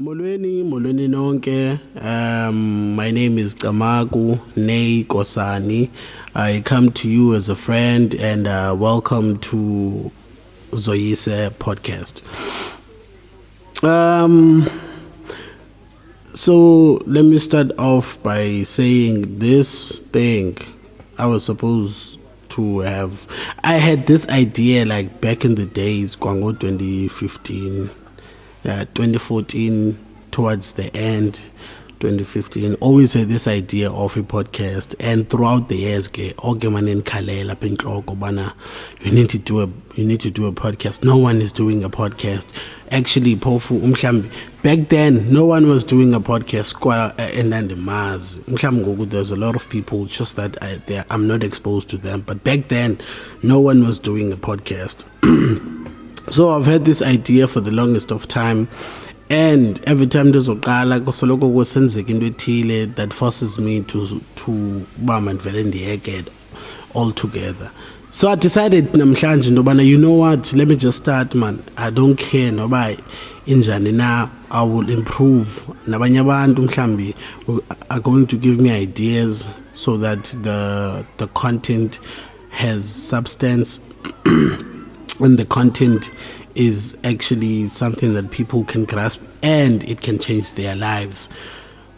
Molweni nonke. My name is Camagu Nay Kosani. I come to you as a friend and welcome to Zoyise Podcast. So let me start off by saying this thing I was supposed to have. I had this idea like back in the days, Kwango 2015. 2014 towards the end, 2015, always had this idea of a podcast, and throughout the years, you need to do a podcast. No one is doing a podcast. Actually, back then, no one was doing a podcast. There's a lot of people, just that I'm not exposed to them. But back then, no one was doing a podcast. So I've had this idea for the longest of time, and every time there's a that forces me to bam and the all together. So I decided, you know what, let me just start, man. I don't care, injani now. I will improve. Nabanye abantu mhlambi are going to give me ideas so that the content has substance. And the content is actually something that people can grasp and it can change their lives.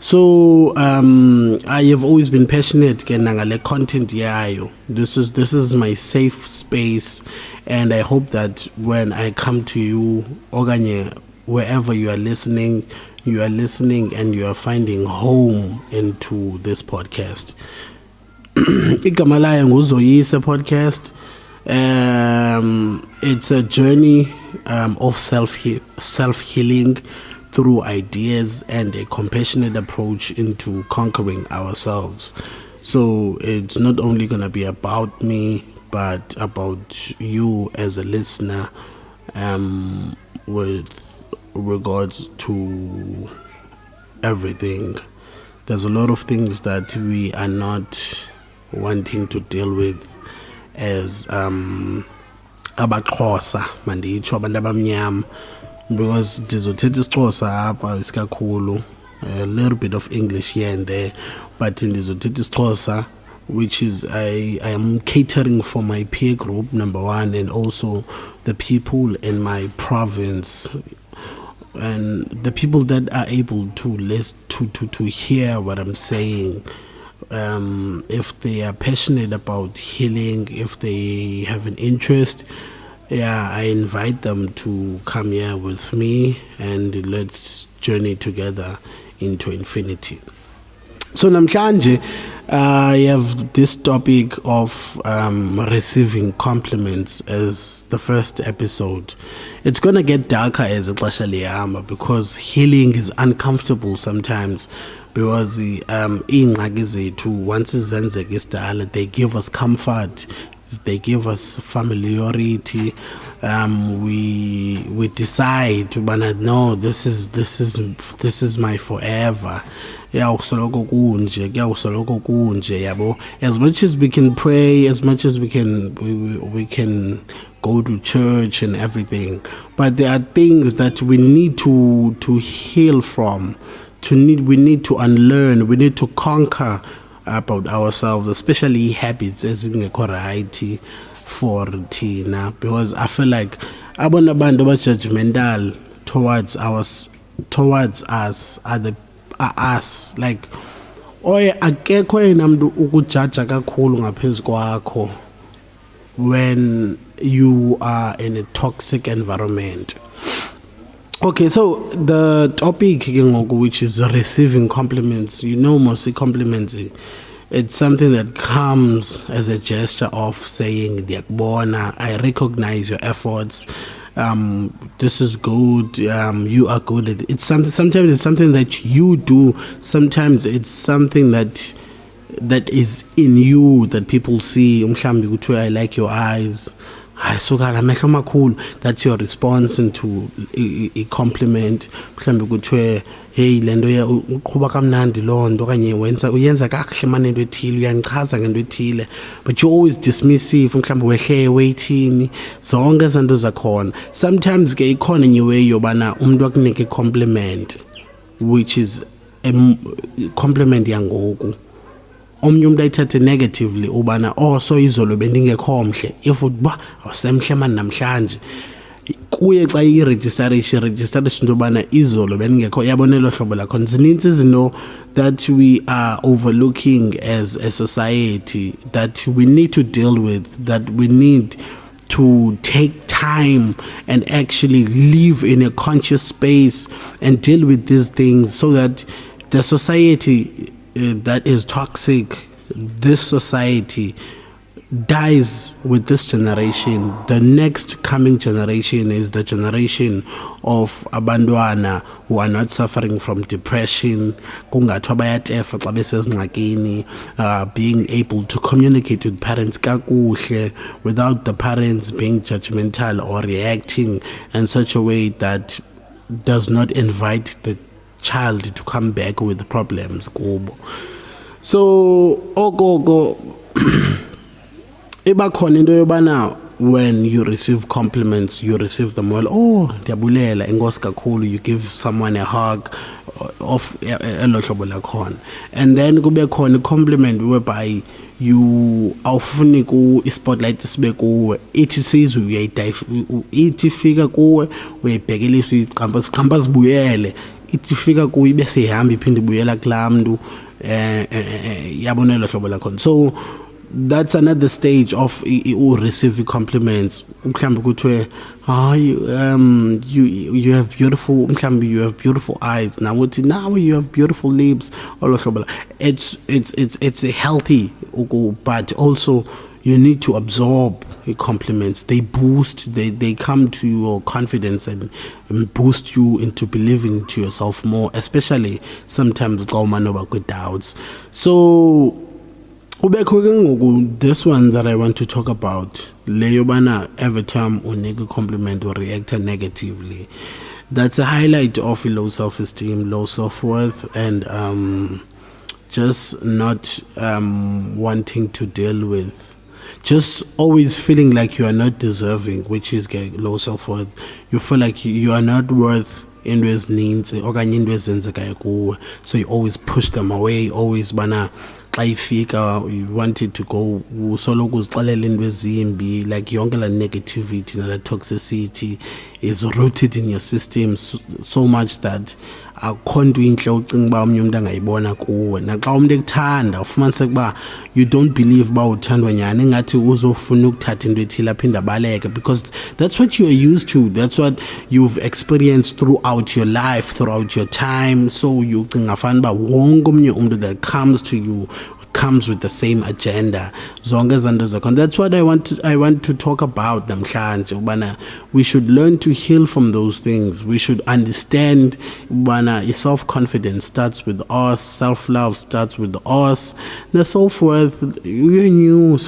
So I have always been passionate nangale content yayo. This is my safe space, and I hope that when I come to you, Oganye, wherever you are listening and you are finding home into this podcast. Igama layo nguZoyise Podcast. It's a journey of self-healing through ideas and a compassionate approach into conquering ourselves. So it's not only going to be about me, but about you as a listener, with regards to everything. There's a lot of things that we are not wanting to deal with as abaXhosa manditsho abantu abamnyama, because ndizothetha isiXhosa apha isikakhulu, a little bit of English here and there, but ndizothetha isiXhosa, which is I am catering for my peer group, number one, and also the people in my province and the people that are able to listen to hear what I'm saying. If they are passionate about healing, if they have an interest, I invite them to come here with me and let's journey together into infinity. So namhlanje I have this topic of receiving compliments as the first episode. It's gonna get darker as ixesha lihamba because healing is uncomfortable sometimes. Because iingxaki zethu once izenzeka isidala, they give us comfort, they give us familiarity. We decide, no, this is my forever. As much as we can pray, as much as we can go to church and everything, but there are things that we need to heal from. We need to unlearn, we need to conquer about ourselves, especially habits as in a right for Tina, because I feel like abantu judgmental towards us are us, like akekho yena mntu ukujaja kakhulu ngaphezu kwakho when you are in a toxic environment. Okay, so the topic, which is receiving compliments, mostly compliments, it's something that comes as a gesture of saying, I recognize your efforts, this is good, you are good at it. Sometimes it's something that you do, sometimes it's something that is in you that people see. I like your eyes. hayi suka la mehlo makhulu. That's your response into a compliment. Mhlambe kuthiwe hey lento uqhuba kamnandi londo okanye uyenza kakuhle manje into ethile, uyanichaza ngento ethile, but you always dismissive. Mhlambe wehle waiting zonke izinto zakhona. Sometimes ke ikhona enye way yobana umuntu akunike compliment, which is a compliment yangoku. Omnye umuntu ayithathe negatively ubana so izolo bendingekho mhle, if uba awusemhle manje namhlanje kuye xa i-registration into yobana izolo bendingekho. Yabona elo hlobo lakho zininzi izinto that we are overlooking as a society that we need to deal with, that we need to take time and actually live in a conscious space and deal with these things, so that the society that is toxic, this society dies with this generation. The next coming generation is the generation of abantwana who are not suffering from depression, kungathiwa bayatefa xa besezingxakini, being able to communicate with parents kakuhle without the parents being judgmental or reacting in such a way that does not invite the child to come back with problems kubo. So ogogo iba khona into yobana when you receive compliments, you receive them well. Ndiyabulela enkosi kakhulu, you give someone a hug of elo hlobo lakhona. And then kube khona compliment whereby you awufuni ku spotlight sibe kuwe, ithi sizwe uyayidive, ithi fika kuwe uyibhekelisa iqhamba zibuyele, ithi fika kuwe bese ihamba iphinde ibuyela kulaa mntu yabona elo hlobo lakhona. So that's another stage of receiving compliments. Mhlambe kuthiwe you have beautiful, mhlambe you have beautiful eyes, now you have beautiful lips, all of it's healthy, but also you need to absorb compliments. They boost, they come to your confidence and boost you into believing to yourself more, especially sometimes with doubts. So this one that I want to talk about, Leyobana, every time you compliment or react negatively, that's a highlight of low self-esteem, low self-worth, and just not wanting to deal with, just always feeling like you are not deserving, which is low self-worth. You feel like you are not worth into ezininzi okanye into ezenzekayo kuwe, so you always push them away, always bana xa ifika you wanted to go usoloko uzixelela into ezimbi, like yonke la negativity na la toxicity is rooted in your system so much that akho nto intle ucinga uba omnye umuntu angayibona kuwe. Naxa umuntu ekuthanda ufumaniseka uba you don't believe uba uthandwa nyani, engathi uzofuna ukuthatha into ethile aphinde abaleke, because that's what you are used to, that's what you've experienced throughout your life, throughout your time. So you ucinga fana uba wonke omnye umuntu that comes to you comes with the same agenda. That's what I want to talk about namhlanje. We should learn to heal from those things. We should understand self-confidence starts with us, self-love starts with us, the self-worth. You're new,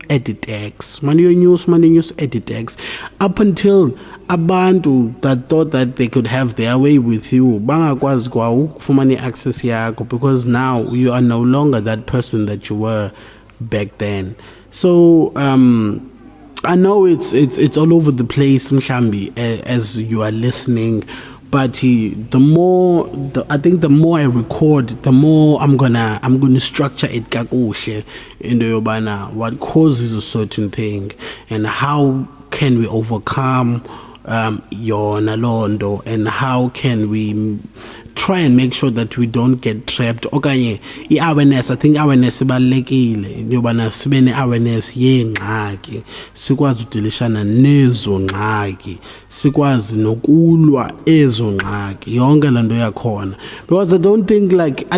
edit X, edit X, up until abantu that thought that they could have their way with you bangakwazi kwa ukufumana access yakho, because now you are no longer that person that you were back then. So I know it's all over the place mhlambi as you are listening, but I think the more I record, the more I'm gonna structure it kakuhle into yobana what causes a certain thing and how can we overcome yona londo, and how can we try and make sure that we don't get trapped. Okanye i-awareness, I think awareness ibalulekile yobana sibe ne-awareness yeengxaki, sikwazi udilishana nezo ngxaki, sikwazi nokulwa ezo ngxaki, yonke laa nto yakhona. Because I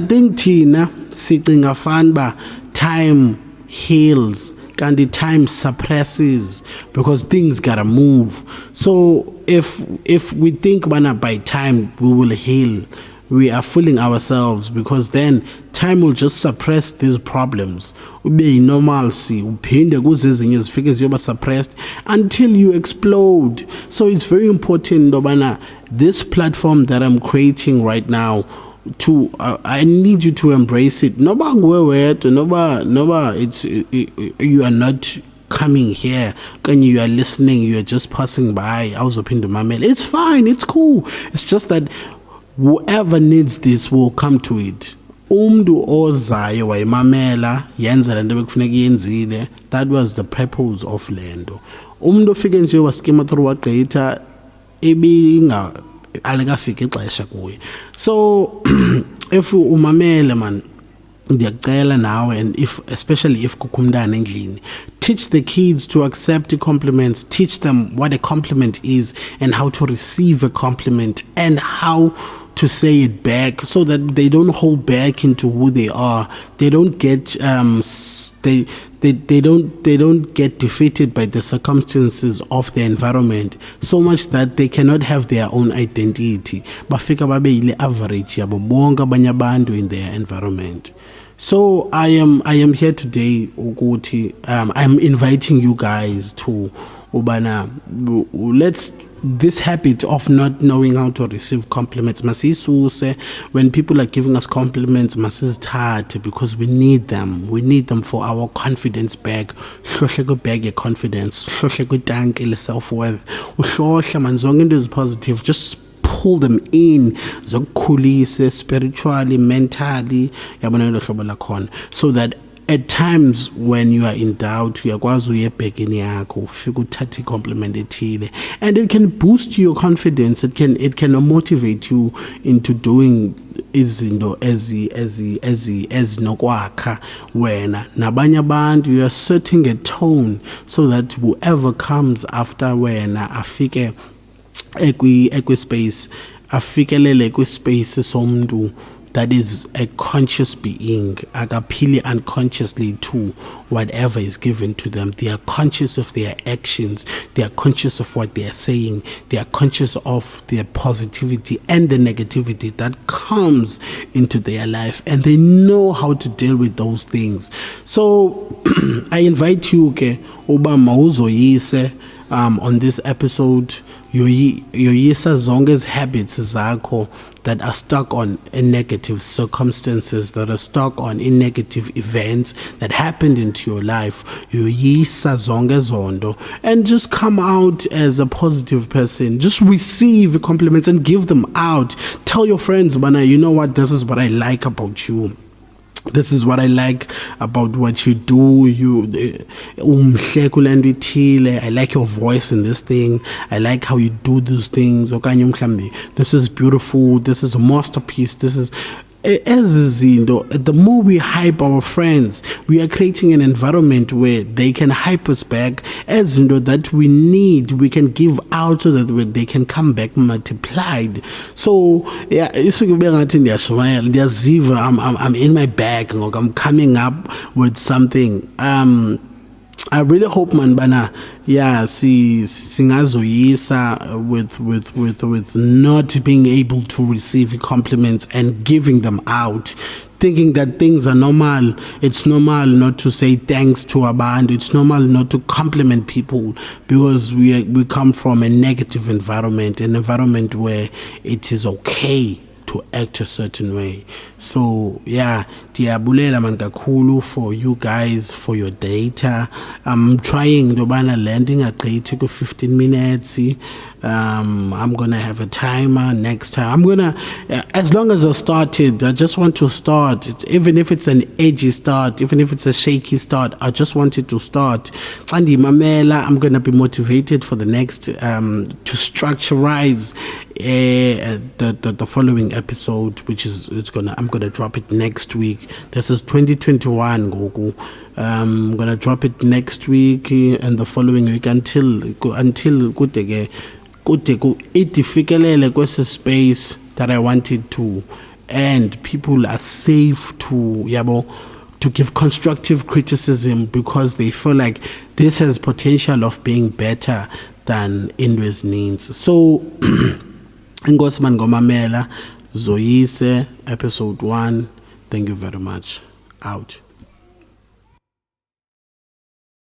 think thina sicinga fanba time heals, and the time suppresses, because things gotta move. So if we think by time we will heal, we are fooling ourselves, because then time will just suppress these problems. Ube normalcy, uphinde kuze ezinye zifike ziyoba suppressed until you explode. So it's very important, Dobana, this platform that I'm creating right now, I need you to embrace it. Noba it's you are not coming here, when you are listening, you are just passing by. I was opening my mail. It's fine, it's cool. It's just that whoever needs this will come to it. Umntu ozayo wayimamela yenza lento bekufuneka yenzile. That was the purpose of lento. Umntu ofike nje waskima through wagqitha ebinga alikafika ixesha kuye. So if umamele man, ndiyacela nawe, and especially if kukho umntana endlini, teach the kids to accept compliments. Teach them what a compliment is and how to receive a compliment and how to say it back, so that they don't hold back into who they are. They don't get they don't get defeated by the circumstances of the environment so much that they cannot have their own identity. Bafika babe ile average yabo bonke abanye abantu in their environment. So I am here today ukuthi I'm inviting you guys to ubana, let's this habit of not knowing how to receive compliments masisuse. When people are giving us compliments, masizithathe, because we need them for our confidence back. Hlohle kubag your confidence, hlohle kutank ile self-worth, uhlohle man zonke into is positive, just pull them in, zokukhulise spiritually, mentally, yabona lo hlobo lakhona, so that at times when you are in doubt, uyakwazi uyebhekeni yakho ufike uthathe compliment ethile, and it can boost your confidence. It can motivate you into doing izinto ezinokwakha wena nabanye abantu. You are setting a tone so that whoever comes after wena afike space, afikelele space somntu that is a conscious being, akaphili unconsciously to whatever is given to them. They are conscious of their actions, they are conscious of what they are saying, they are conscious of their positivity and the negativity that comes into their life, and they know how to deal with those things. So I invite you uba mawuzoyise on this episode, yoyisa zonke habits zakho that are stuck on in negative circumstances, that are stuck on in negative events that happened into your life. Yoyisa zonke zondo, and just come out as a positive person. Just receive compliments and give them out. Tell your friends, Bana, you know what, this is what I like about you. This is what I like about what you do. I like your voice in this thing. I like how you do these things. This is beautiful. This is a masterpiece. This is the more we hype our friends, we are creating an environment where they can hype us back, as that we need, we can give out so that they can come back multiplied. So yeah, I'm in my bag, I'm coming up with something. I really hope man bana singazoyisa with not being able to receive compliments and giving them out, thinking that things are normal. It's normal not to say thanks to a band. It's normal not to compliment people, because we come from a negative environment, an environment where it is okay to act a certain way. So yeah, diyabulela man kakhulu for you guys, for your data. I'm trying dobana landing at 15 minutes. I'm gonna have a timer next time. I'm gonna as long as I started, I just want to start, even if it's an edgy start, even if it's a shaky start, I just wanted to start. And mamela, I'm gonna be motivated for the next to structurize the following episode, which is I'm gonna drop it next week. This is 2021 Goku. I'm gonna drop it next week and the following week until kude itifikelele kwese space that I wanted to, and people are safe to give constructive criticism, because they feel like this has potential of being better than Indwes needs. So Ngosman Gomamela, Zoyise episode 1. Thank you very much. Out.